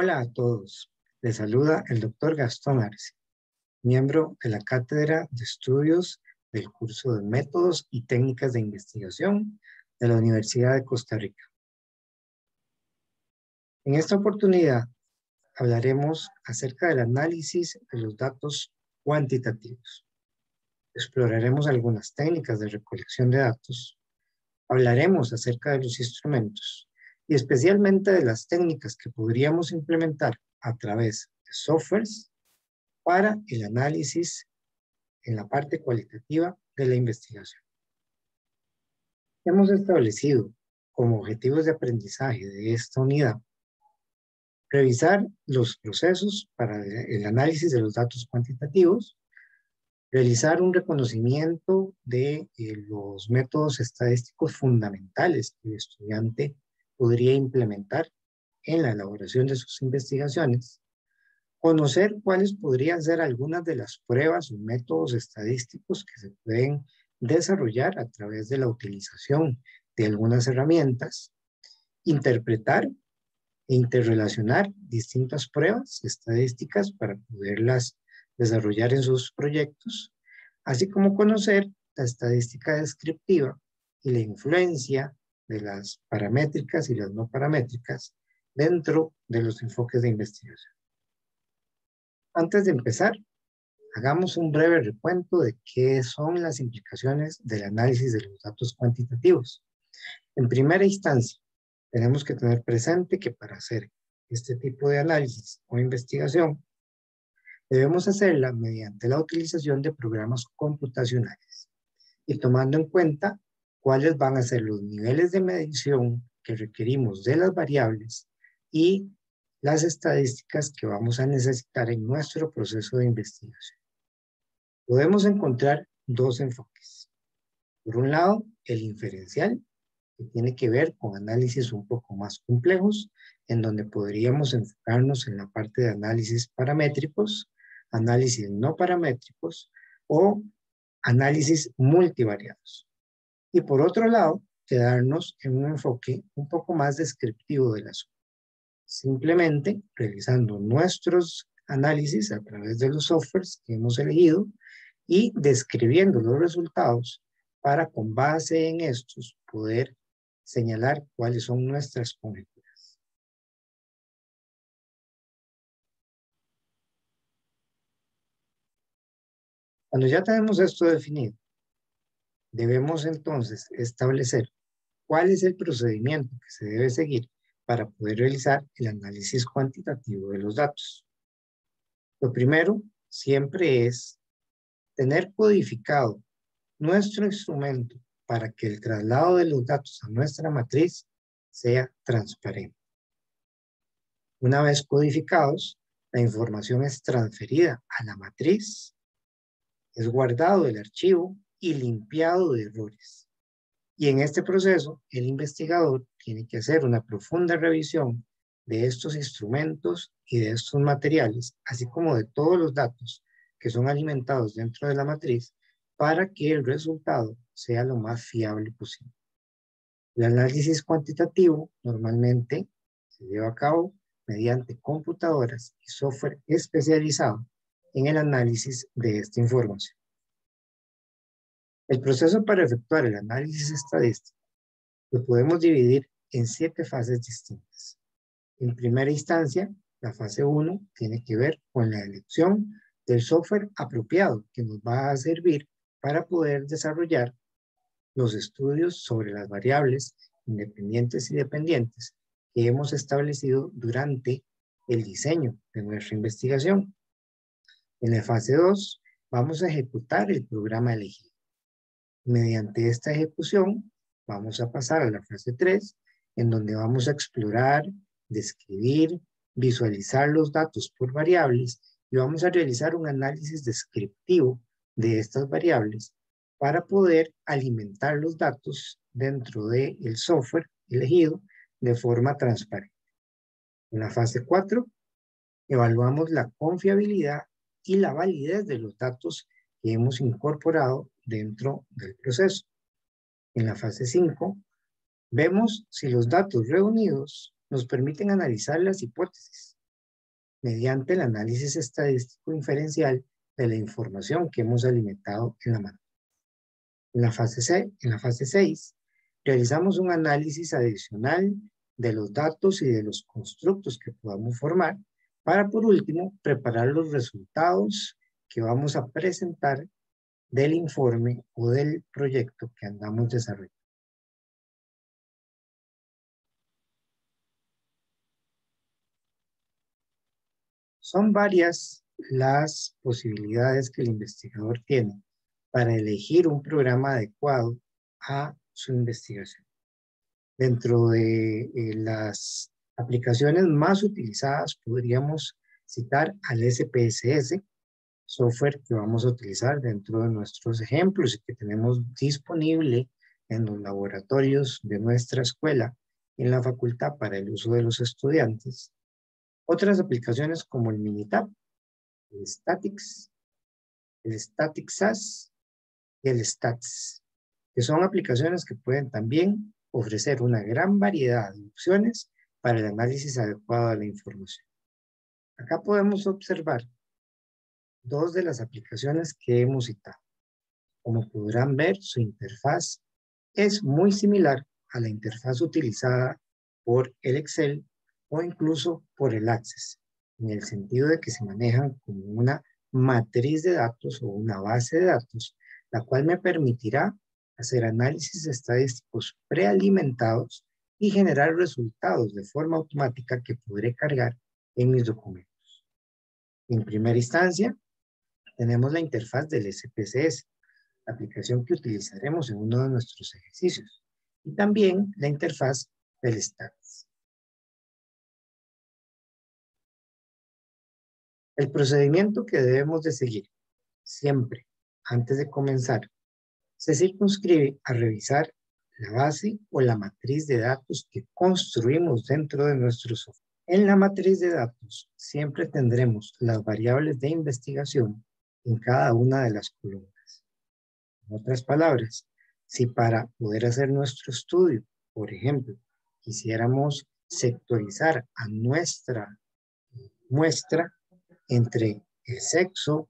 Hola a todos. Les saluda el doctor Gastón Arce, miembro de la Cátedra de Estudios del curso de Métodos y Técnicas de Investigación de la Universidad de Costa Rica. En esta oportunidad hablaremos acerca del análisis de los datos cuantitativos. Exploraremos algunas técnicas de recolección de datos. Hablaremos acerca de los instrumentos y especialmente de las técnicas que podríamos implementar a través de softwares para el análisis en la parte cualitativa de la investigación. Hemos establecido como objetivos de aprendizaje de esta unidad revisar los procesos para el análisis de los datos cuantitativos, realizar un reconocimiento de los métodos estadísticos fundamentales que el estudiante podría implementar en la elaboración de sus investigaciones, conocer cuáles podrían ser algunas de las pruebas o métodos estadísticos que se pueden desarrollar a través de la utilización de algunas herramientas, interpretar e interrelacionar distintas pruebas estadísticas para poderlas desarrollar en sus proyectos, así como conocer la estadística descriptiva y la influencia de las paramétricas y las no paramétricas dentro de los enfoques de investigación. Antes de empezar, hagamos un breve recuento de qué son las implicaciones del análisis de los datos cuantitativos. En primera instancia, tenemos que tener presente que para hacer este tipo de análisis o investigación, debemos hacerla mediante la utilización de programas computacionales y tomando en cuenta cuáles van a ser los niveles de medición que requerimos de las variables y las estadísticas que vamos a necesitar en nuestro proceso de investigación. Podemos encontrar dos enfoques. Por un lado, el inferencial, que tiene que ver con análisis un poco más complejos, en donde podríamos enfocarnos en la parte de análisis paramétricos, análisis no paramétricos o análisis multivariados. Y por otro lado, quedarnos en un enfoque un poco más descriptivo del asunto. Simplemente realizando nuestros análisis a través de los softwares que hemos elegido y describiendo los resultados para con base en estos poder señalar cuáles son nuestras conjeturas. Cuando ya tenemos esto definido, debemos entonces establecer cuál es el procedimiento que se debe seguir para poder realizar el análisis cuantitativo de los datos. Lo primero siempre es tener codificado nuestro instrumento para que el traslado de los datos a nuestra matriz sea transparente. Una vez codificados, la información es transferida a la matriz, es guardado el archivo y limpiado de errores. Y en este proceso, el investigador tiene que hacer una profunda revisión de estos instrumentos y de estos materiales, así como de todos los datos que son alimentados dentro de la matriz, para que el resultado sea lo más fiable posible. El análisis cuantitativo normalmente se lleva a cabo mediante computadoras y software especializado en el análisis de esta información. El proceso para efectuar el análisis estadístico lo podemos dividir en 7 fases distintas. En primera instancia, la fase 1 tiene que ver con la elección del software apropiado que nos va a servir para poder desarrollar los estudios sobre las variables independientes y dependientes que hemos establecido durante el diseño de nuestra investigación. En la fase 2, vamos a ejecutar el programa elegido. Mediante esta ejecución, vamos a pasar a la fase 3, en donde vamos a explorar, describir, visualizar los datos por variables y vamos a realizar un análisis descriptivo de estas variables para poder alimentar los datos dentro del software elegido de forma transparente. En la fase 4, evaluamos la confiabilidad y la validez de los datos que hemos incorporado dentro del proceso. En la fase 5, vemos si los datos reunidos nos permiten analizar las hipótesis mediante el análisis estadístico inferencial de la información que hemos alimentado en la matriz. En la fase 6, realizamos un análisis adicional de los datos y de los constructos que podamos formar para, por último, preparar los resultados que vamos a presentar del informe o del proyecto que andamos desarrollando. Son varias las posibilidades que el investigador tiene para elegir un programa adecuado a su investigación. Dentro de las aplicaciones más utilizadas podríamos citar al SPSS, software que vamos a utilizar dentro de nuestros ejemplos y que tenemos disponible en los laboratorios de nuestra escuela en la facultad para el uso de los estudiantes. Otras aplicaciones como el Minitab, el Statix, el StaticSAS y el Stats, que son aplicaciones que pueden también ofrecer una gran variedad de opciones para el análisis adecuado de la información. Acá podemos observar dos de las aplicaciones que hemos citado. Como podrán ver, su interfaz es muy similar a la interfaz utilizada por el Excel o incluso por el Access, en el sentido de que se manejan como una matriz de datos o una base de datos, la cual me permitirá hacer análisis estadísticos prealimentados y generar resultados de forma automática que podré cargar en mis documentos. En primera instancia, tenemos la interfaz del SPSS, la aplicación que utilizaremos en uno de nuestros ejercicios, y también la interfaz del Stats. El procedimiento que debemos de seguir siempre antes de comenzar se circunscribe a revisar la base o la matriz de datos que construimos dentro de nuestro software. En la matriz de datos siempre tendremos las variables de investigación en cada una de las columnas. En otras palabras, si para poder hacer nuestro estudio, por ejemplo, quisiéramos sectorizar a nuestra muestra entre el sexo,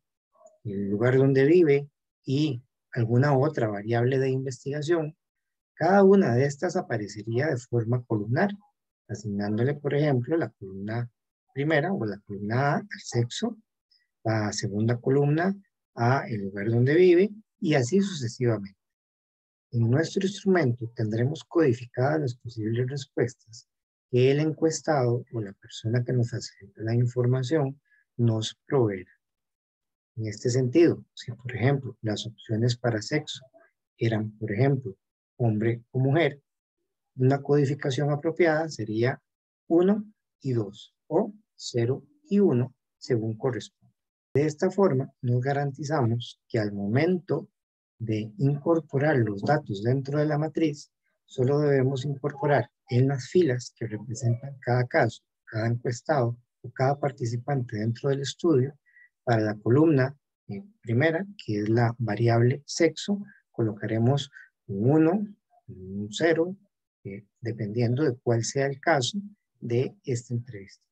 el lugar donde vive y alguna otra variable de investigación, cada una de estas aparecería de forma columnar, asignándole, por ejemplo, la columna primera o la columna A al sexo, la segunda columna a el lugar donde vive y así sucesivamente. En nuestro instrumento tendremos codificadas las posibles respuestas que el encuestado o la persona que nos facilita la información nos proveerá. En este sentido, si por ejemplo las opciones para sexo eran, por ejemplo, hombre o mujer, una codificación apropiada sería 1 y 2 o 0 y 1 según corresponde. De esta forma, nos garantizamos que al momento de incorporar los datos dentro de la matriz, solo debemos incorporar en las filas que representan cada caso, cada encuestado o cada participante dentro del estudio. Para la columna primera, que es la variable sexo, colocaremos un 1, un 0, dependiendo de cuál sea el caso de esta entrevista.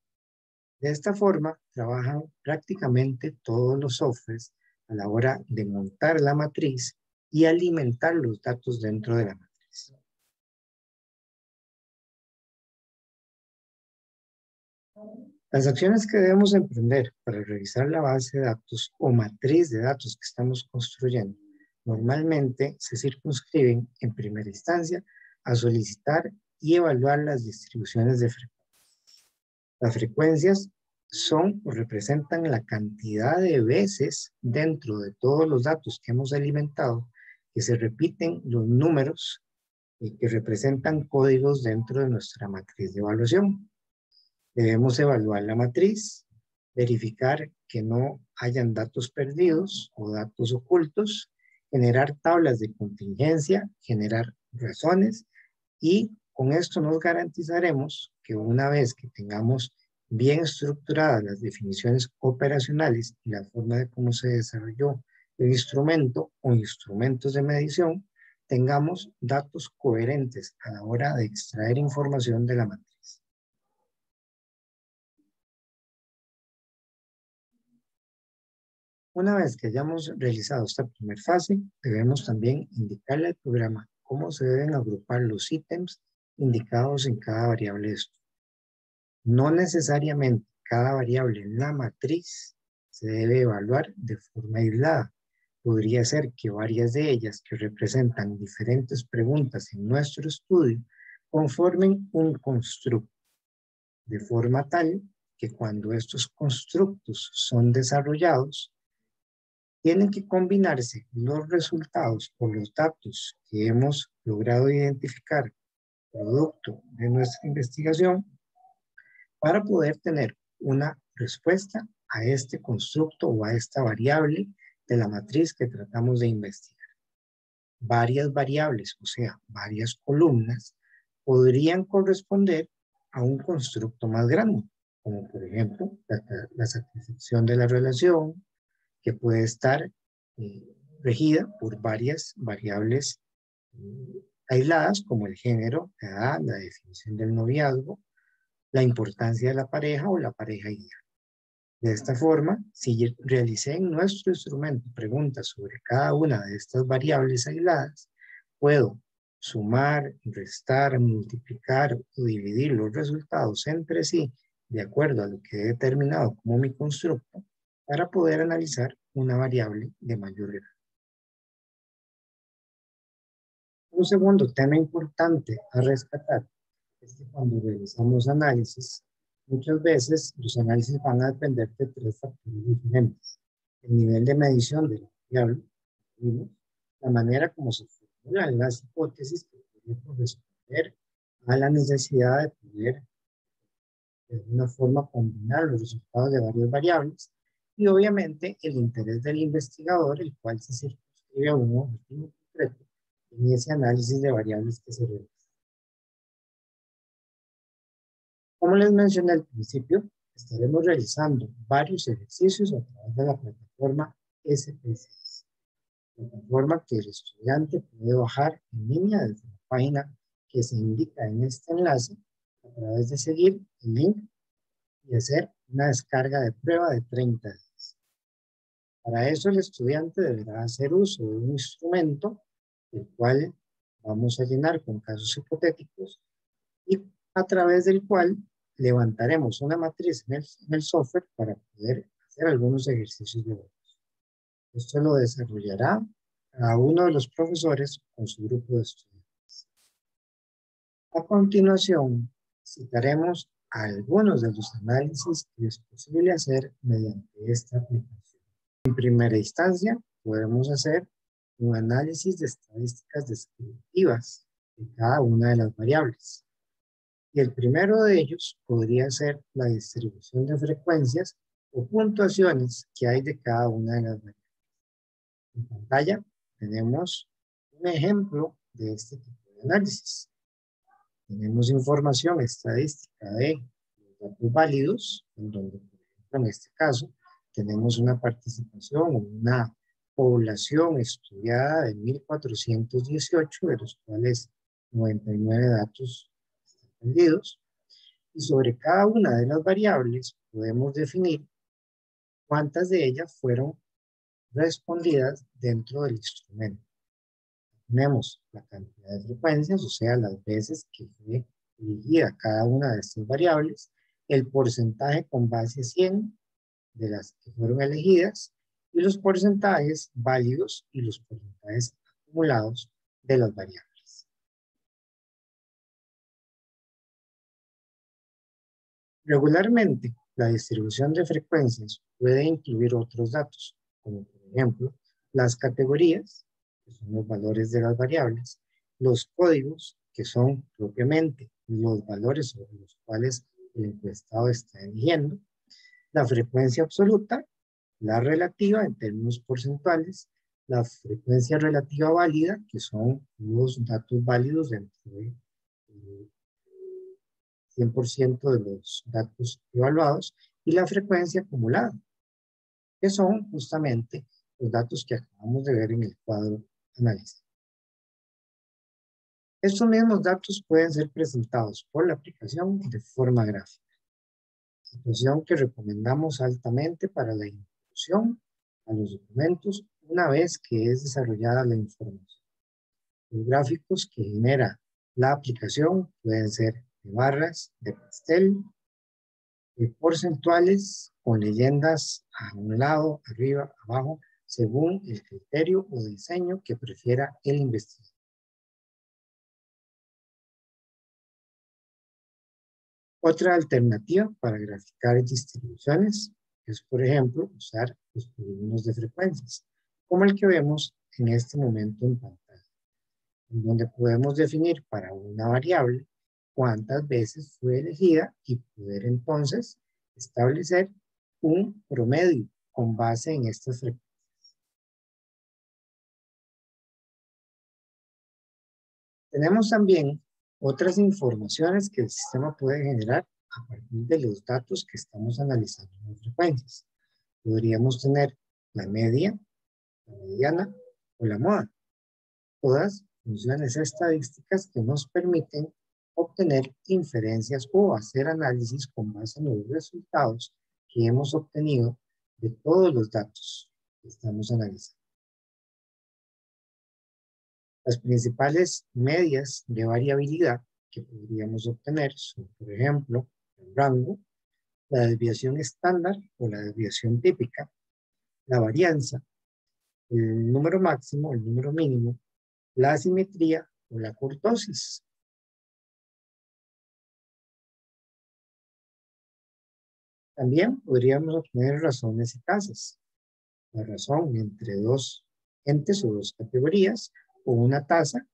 De esta forma, trabajan prácticamente todos los softwares a la hora de montar la matriz y alimentar los datos dentro de la matriz. Las acciones que debemos emprender para revisar la base de datos o matriz de datos que estamos construyendo normalmente se circunscriben en primera instancia a solicitar y evaluar las distribuciones de frecuencias. Las frecuencias son o representan la cantidad de veces dentro de todos los datos que hemos alimentado que se repiten los números que representan códigos dentro de nuestra matriz de evaluación. Debemos evaluar la matriz, verificar que no hayan datos perdidos o datos ocultos, generar tablas de contingencia, generar razones y con esto nos garantizaremos que una vez que tengamos bien estructuradas las definiciones operacionales y la forma de cómo se desarrolló el instrumento o instrumentos de medición, tengamos datos coherentes a la hora de extraer información de la matriz. Una vez que hayamos realizado esta primera fase, debemos también indicarle al programa cómo se deben agrupar los ítems indicados en cada variable de estudio. No necesariamente cada variable en la matriz se debe evaluar de forma aislada. Podría ser que varias de ellas que representan diferentes preguntas en nuestro estudio conformen un constructo, de forma tal que cuando estos constructos son desarrollados, tienen que combinarse los resultados o los datos que hemos logrado identificar producto de nuestra investigación para poder tener una respuesta a este constructo o a esta variable de la matriz que tratamos de investigar. Varias variables, o sea, varias columnas, podrían corresponder a un constructo más grande, como por ejemplo la satisfacción de la relación, que puede estar regida por varias variables aisladas, como el género, la edad, la definición del noviazgo, la importancia de la pareja o la pareja ideal. De esta forma, si realicé en nuestro instrumento preguntas sobre cada una de estas variables aisladas, puedo sumar, restar, multiplicar o dividir los resultados entre sí de acuerdo a lo que he determinado como mi constructo para poder analizar una variable de mayor grado. Un segundo tema importante a rescatar es que cuando realizamos análisis, muchas veces los análisis van a depender de tres factores diferentes: el nivel de medición de la variable, la manera como se formulan las hipótesis que pueden corresponder a la necesidad de poder de alguna forma combinar los resultados de varias variables, y obviamente el interés del investigador, el cual se circunscribe a un objetivo concreto en ese análisis de variables que se realiza. Como les mencioné al principio, estaremos realizando varios ejercicios a través de la plataforma SPSS, plataforma que el estudiante puede bajar en línea desde la página que se indica en este enlace a través de seguir el link y hacer una descarga de prueba de 30 días. Para eso el estudiante deberá hacer uso de un instrumento, el cual vamos a llenar con casos hipotéticos y a través del cual levantaremos una matriz en el software para poder hacer algunos ejercicios de datos. Esto lo desarrollará cada uno de los profesores con su grupo de estudiantes. A continuación, citaremos algunos de los análisis que es posible hacer mediante esta aplicación. En primera instancia, podemos hacer un análisis de estadísticas descriptivas de cada una de las variables. Y el primero de ellos podría ser la distribución de frecuencias o puntuaciones que hay de cada una de las variables. En pantalla tenemos un ejemplo de este tipo de análisis. Tenemos información estadística de los datos válidos, en donde, por ejemplo, en este caso, tenemos una participación o una población estudiada de 1.418, de los cuales 99 datos están perdidos. Y sobre cada una de las variables podemos definir cuántas de ellas fueron respondidas dentro del instrumento. Tenemos la cantidad de frecuencias, o sea, las veces que fue elegida cada una de estas variables, el porcentaje con base 100 de las que fueron elegidas y los porcentajes válidos y los porcentajes acumulados de las variables. Regularmente, la distribución de frecuencias puede incluir otros datos, como por ejemplo las categorías, que son los valores de las variables, los códigos, que son propiamente los valores sobre los cuales el encuestado está eligiendo, la frecuencia absoluta, la relativa en términos porcentuales, la frecuencia relativa válida, que son los datos válidos dentro de 100% de los datos evaluados, y la frecuencia acumulada, que son justamente los datos que acabamos de ver en el cuadro análisis. Estos mismos datos pueden ser presentados por la aplicación de forma gráfica, situación que recomendamos altamente para la introducción a los documentos una vez que es desarrollada la información. Los gráficos que genera la aplicación pueden ser de barras, de pastel, de porcentuales con leyendas a un lado, arriba, abajo, según el criterio o diseño que prefiera el investigador. Otra alternativa para graficar distribuciones es, por ejemplo, usar los polígonos de frecuencias, como el que vemos en este momento en pantalla, en donde podemos definir para una variable cuántas veces fue elegida y poder entonces establecer un promedio con base en estas frecuencias. Tenemos también otras informaciones que el sistema puede generar a partir de los datos que estamos analizando en las frecuencias. Podríamos tener la media, la mediana o la moda. Todas funciones estadísticas que nos permiten obtener inferencias o hacer análisis con base en los resultados que hemos obtenido de todos los datos que estamos analizando. Las principales medias de variabilidad que podríamos obtener son, por ejemplo, el rango, la desviación estándar o la desviación típica, la varianza, el número máximo, el número mínimo, la asimetría o la cortosis. También podríamos obtener razones y tasas. La razón entre dos entes o dos categorías o una tasa,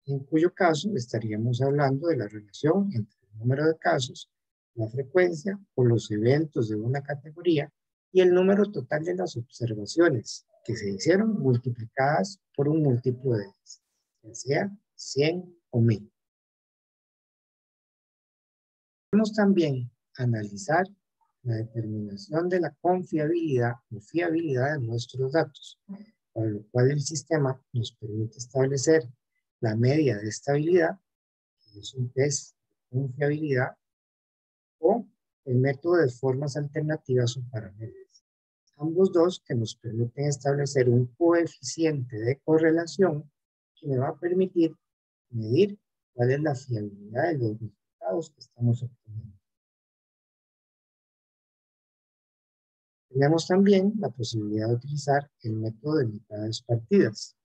en cuyo caso estaríamos hablando de la relación entre el número de casos, la frecuencia o los eventos de una categoría y el número total de las observaciones que se hicieron multiplicadas por un múltiplo de ellas, ya sea 100 o 1000. Podemos también analizar la determinación de la confiabilidad o fiabilidad de nuestros datos, para lo cual el sistema nos permite establecer la media de estabilidad, que es un test de confiabilidad, o el método de formas alternativas o parámetros. Ambos dos que nos permiten establecer un coeficiente de correlación que me va a permitir medir cuál es la fiabilidad de los resultados que estamos obteniendo. Tenemos también la posibilidad de utilizar el método de mitades partidas,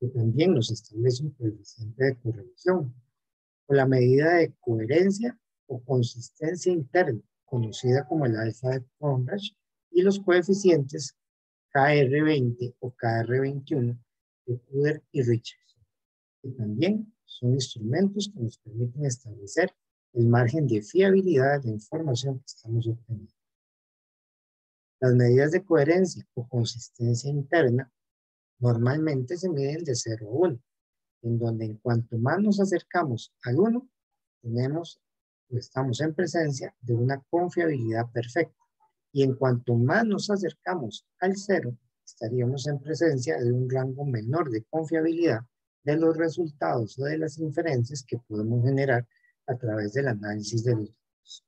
que también nos establece un coeficiente de correlación, o la medida de coherencia o consistencia interna, conocida como el alfa de Cronbach, y los coeficientes KR20 o KR21 de Kuder y Richardson, que también son instrumentos que nos permiten establecer el margen de fiabilidad de la información que estamos obteniendo. Las medidas de coherencia o consistencia interna normalmente se miden de 0 a 1, en donde en cuanto más nos acercamos al 1, estamos en presencia de una confiabilidad perfecta. Y en cuanto más nos acercamos al 0, estaríamos en presencia de un rango menor de confiabilidad de los resultados o de las inferencias que podemos generar a través del análisis de los datos.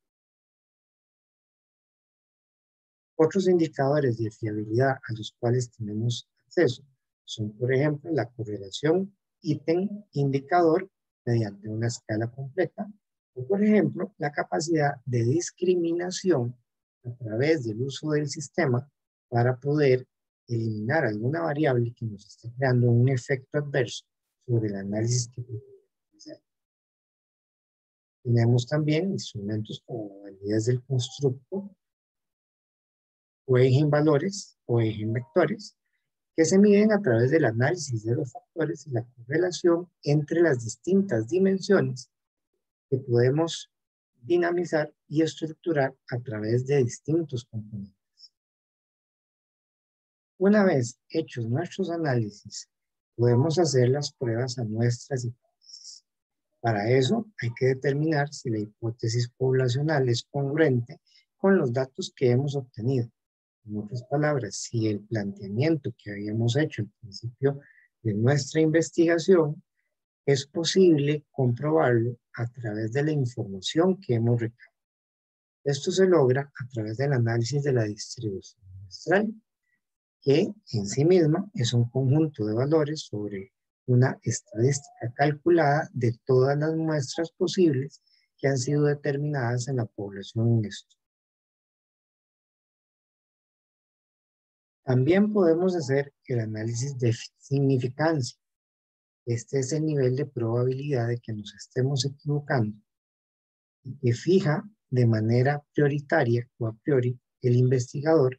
Otros indicadores de fiabilidad a los cuales tenemos acceso son, por ejemplo, la correlación ítem-indicador mediante una escala completa, o, por ejemplo, la capacidad de discriminación a través del uso del sistema para poder eliminar alguna variable que nos esté creando un efecto adverso sobre el análisis que podemos hacer. Tenemos también instrumentos como la validez del constructo, o eigenvalores o eigenvectores, que se miden a través del análisis de los factores y la correlación entre las distintas dimensiones que podemos dinamizar y estructurar a través de distintos componentes. Una vez hechos nuestros análisis, podemos hacer las pruebas a nuestras hipótesis. Para eso hay que determinar si la hipótesis poblacional es congruente con los datos que hemos obtenido. En otras palabras, si el planteamiento que habíamos hecho al principio de nuestra investigación es posible comprobarlo a través de la información que hemos recabado. Esto se logra a través del análisis de la distribución muestral que en sí misma es un conjunto de valores sobre una estadística calculada de todas las muestras posibles que han sido determinadas en la población en esto. También podemos hacer el análisis de significancia. Este es el nivel de probabilidad de que nos estemos equivocando y que fija de manera prioritaria o a priori el investigador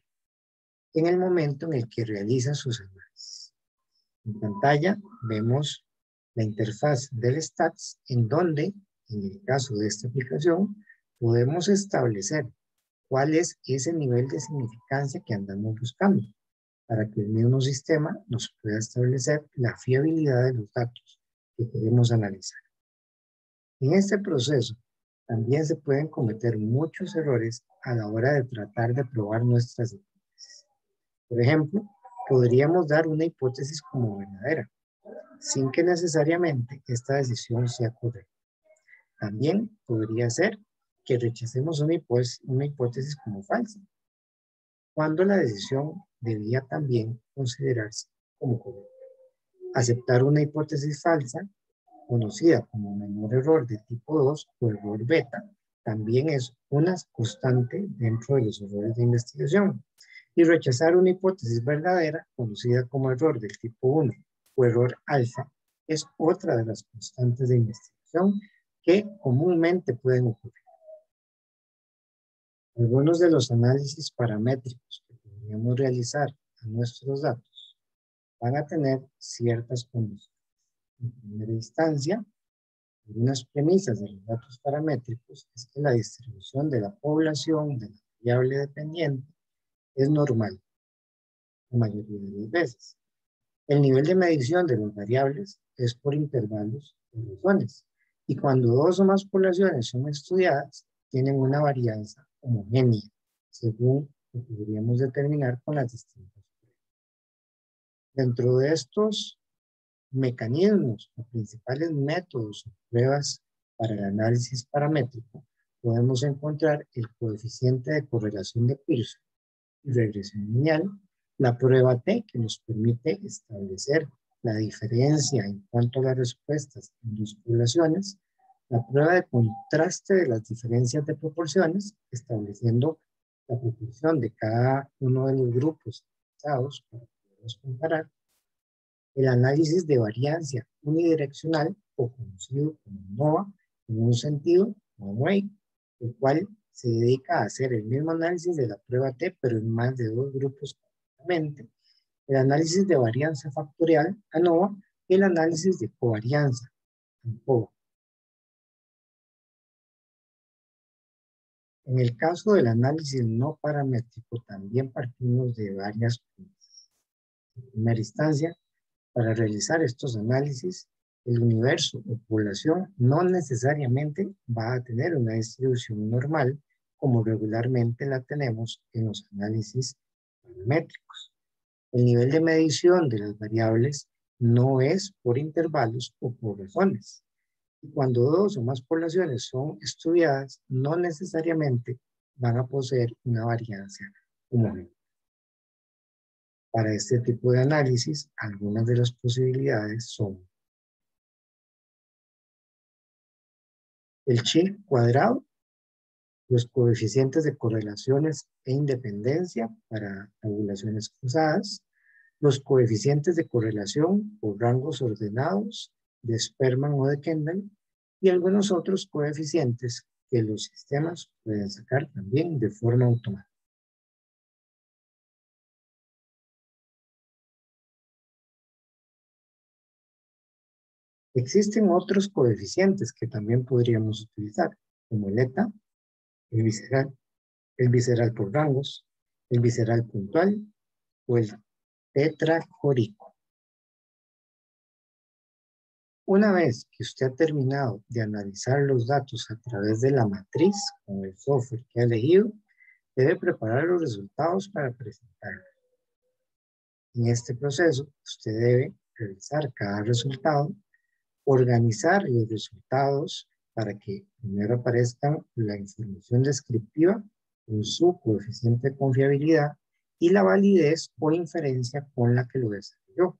en el momento en el que realiza sus análisis. En pantalla vemos la interfaz del STATS, en donde, en el caso de esta aplicación, podemos establecer cuál es ese nivel de significancia que andamos buscando, para que el mismo sistema nos pueda establecer la fiabilidad de los datos que queremos analizar. En este proceso, también se pueden cometer muchos errores a la hora de tratar de probar nuestras hipótesis. Por ejemplo, podríamos dar una hipótesis como verdadera, sin que necesariamente esta decisión sea correcta. También podría ser que rechacemos una hipótesis como falsa, cuando la decisión debía también considerarse como correcta. Aceptar una hipótesis falsa, conocida como menor error de tipo 2 o error beta, también es una constante dentro de los errores de investigación. Y rechazar una hipótesis verdadera, conocida como error del tipo 1 o error alfa, es otra de las constantes de investigación que comúnmente pueden ocurrir. Algunos de los análisis paramétricos que podríamos realizar a nuestros datos van a tener ciertas condiciones. En primera instancia, algunas premisas de los datos paramétricos es que la distribución de la población de la variable dependiente es normal la mayoría de las veces. El nivel de medición de las variables es por intervalos o razones. Y cuando dos o más poblaciones son estudiadas, tienen una varianza homogénea, según lo que podríamos determinar con las distintas pruebas. Dentro de estos mecanismos o principales métodos o pruebas para el análisis paramétrico, podemos encontrar el coeficiente de correlación de Pearson y regresión lineal, la prueba T, que nos permite establecer la diferencia en cuanto a las respuestas en dos poblaciones, la prueba de contraste de las diferencias de proporciones, estableciendo la proporción de cada uno de los grupos analizados para poderlos comparar, el análisis de variancia unidireccional, o conocido como NOVA, en un sentido, one way, el cual se dedica a hacer el mismo análisis de la prueba T, pero en más de dos grupos completamente. El análisis de varianza factorial, ANOVA, y el análisis de covarianza, ANCOVA. En el caso del análisis no paramétrico, también partimos de varias premisas. En primera instancia, para realizar estos análisis, el universo o población no necesariamente va a tener una distribución normal como regularmente la tenemos en los análisis paramétricos. El nivel de medición de las variables no es por intervalos o por razones. Y cuando dos o más poblaciones son estudiadas, no necesariamente van a poseer una varianza homogénea. Para este tipo de análisis, algunas de las posibilidades son el chi cuadrado, los coeficientes de correlaciones e independencia para tabulaciones cruzadas, los coeficientes de correlación por rangos ordenados de Sperman o de Kendall, y algunos otros coeficientes que los sistemas pueden sacar también de forma automática. Existen otros coeficientes que también podríamos utilizar, como el eta, el visceral por rangos, el visceral puntual o el tetrajórico. Una vez que usted ha terminado de analizar los datos a través de la matriz con el software que ha elegido, debe preparar los resultados para presentarlos. En este proceso, usted debe revisar cada resultado, organizar los resultados para que primero aparezcan la información descriptiva con su coeficiente de confiabilidad y la validez o inferencia con la que lo desarrolló.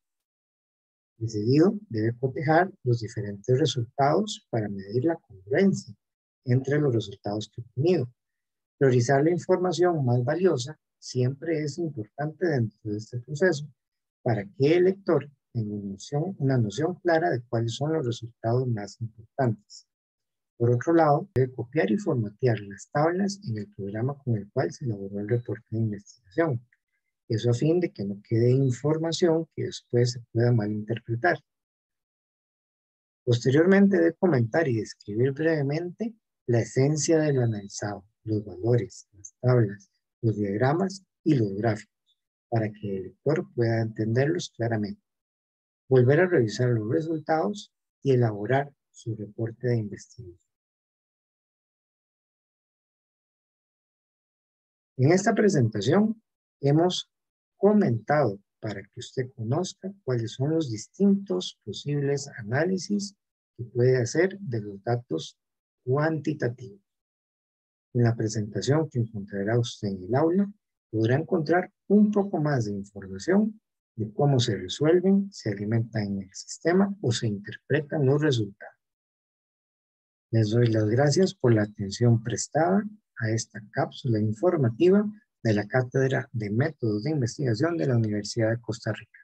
De seguido, debe cotejar los diferentes resultados para medir la congruencia entre los resultados que ha obtenido. Priorizar la información más valiosa siempre es importante dentro de este proceso para que el lector tenga una noción clara de cuáles son los resultados más importantes. Por otro lado, debe copiar y formatear las tablas en el programa con el cual se elaboró el reporte de investigación. Eso a fin de que no quede información que después se pueda malinterpretar. Posteriormente debe comentar y describir brevemente la esencia de lo analizado, los valores, las tablas, los diagramas y los gráficos, para que el lector pueda entenderlos claramente. Volver a revisar los resultados y elaborar su reporte de investigación. En esta presentación hemos comentado para que usted conozca cuáles son los distintos posibles análisis que puede hacer de los datos cuantitativos. En la presentación que encontrará usted en el aula, podrá encontrar un poco más de información de cómo se resuelven, se alimentan en el sistema o se interpretan los resultados. Les doy las gracias por la atención prestada a esta cápsula informativa de la Cátedra de Métodos de Investigación de la Universidad de Costa Rica.